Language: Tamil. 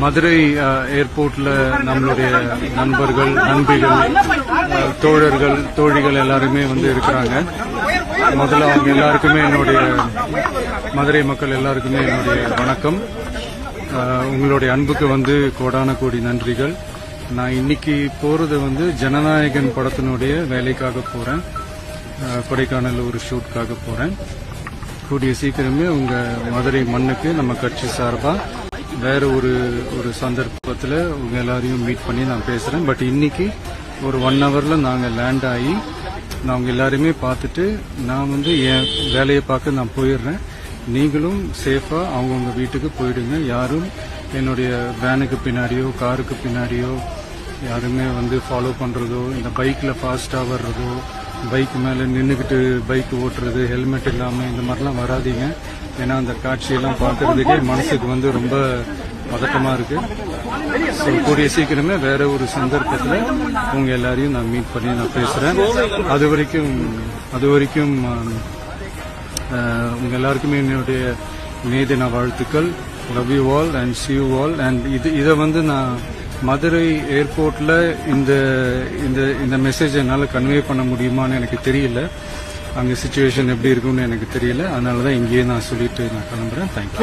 மதுரை ஏர்போர்ட்ல நம்மளுடைய நண்பர்கள், நண்பிகள், தோழர்கள், தோழிகள் எல்லாருமே வந்து இருக்கிறாங்க. முதல்ல அவங்க எல்லாருக்குமே என்னுடைய மதுரை மக்கள் எல்லாருக்குமே என்னுடைய வணக்கம். உங்களுடைய அன்புக்கு வந்து கோடான கோடி நன்றிகள். நான் இன்னைக்கு போறது வந்து ஜனநாயகன் படத்தினுடைய வேலைக்காக போறேன். கொடைக்கானல் ஒரு ஷூட்காக போறேன். கூடிய சீக்கிரமே உங்க மதுரை மண்ணுக்கு நம்ம கட்சி சார்பா வேற ஒரு சந்தர்ப்பத்தில் உங்க எல்லாரையும் மீட் பண்ணி நான் பேசுறேன். பட் இன்னைக்கு ஒரு 1 ஹவர்ல நாங்க லேண்ட் ஆகி நான் உங்க எல்லாருமே பார்த்துட்டு நான் வந்து என் வேலையை பார்க்க நான் போயிடுறேன். நீங்களும் சேஃபா அவங்கவுங்க வீட்டுக்கு போயிடுங்க. யாரும் என்னுடைய வேனுக்கு பின்னாடியோ காருக்கு பின்னாடியோ யாருமே வந்து ஃபாலோ பண்றதோ, இந்த பைக்ல ஃபாஸ்டா வர்றதோ, பைக் மேல நின்றுக்கிட்டு பைக் ஓட்டுறது, ஹெல்மெட் இல்லாம இந்த மாதிரிலாம் வராதீங்க. ஏன்னா அந்த காட்சியெல்லாம் பார்க்கறதுக்கே மனசுக்கு வந்து ரொம்ப பதட்டமா இருக்கு. கூடிய சீக்கிரமே வேற ஒரு சந்தர்ப்பத்தில் உங்க எல்லாரையும் நான் மீட் பண்ணி நான் பேசுறேன். அது வரைக்கும் உங்க எல்லாருக்குமே என்னுடைய மே தின வாழ்த்துக்கள். Love you all and see you all. And இதை வந்து நான் மதுரை ஏர்போர்ட்ல இந்த மெசேஜ் என்னால கன்வே பண்ண முடியுமான்னு எனக்கு தெரியல. அங்க சிச்சுவேஷன் எப்படி இருக்கும்னு எனக்கு தெரியல. அதனாலதான் இங்கேயே நான் சொல்லிட்டு நான் கிளம்புறேன். தேங்க்யூ.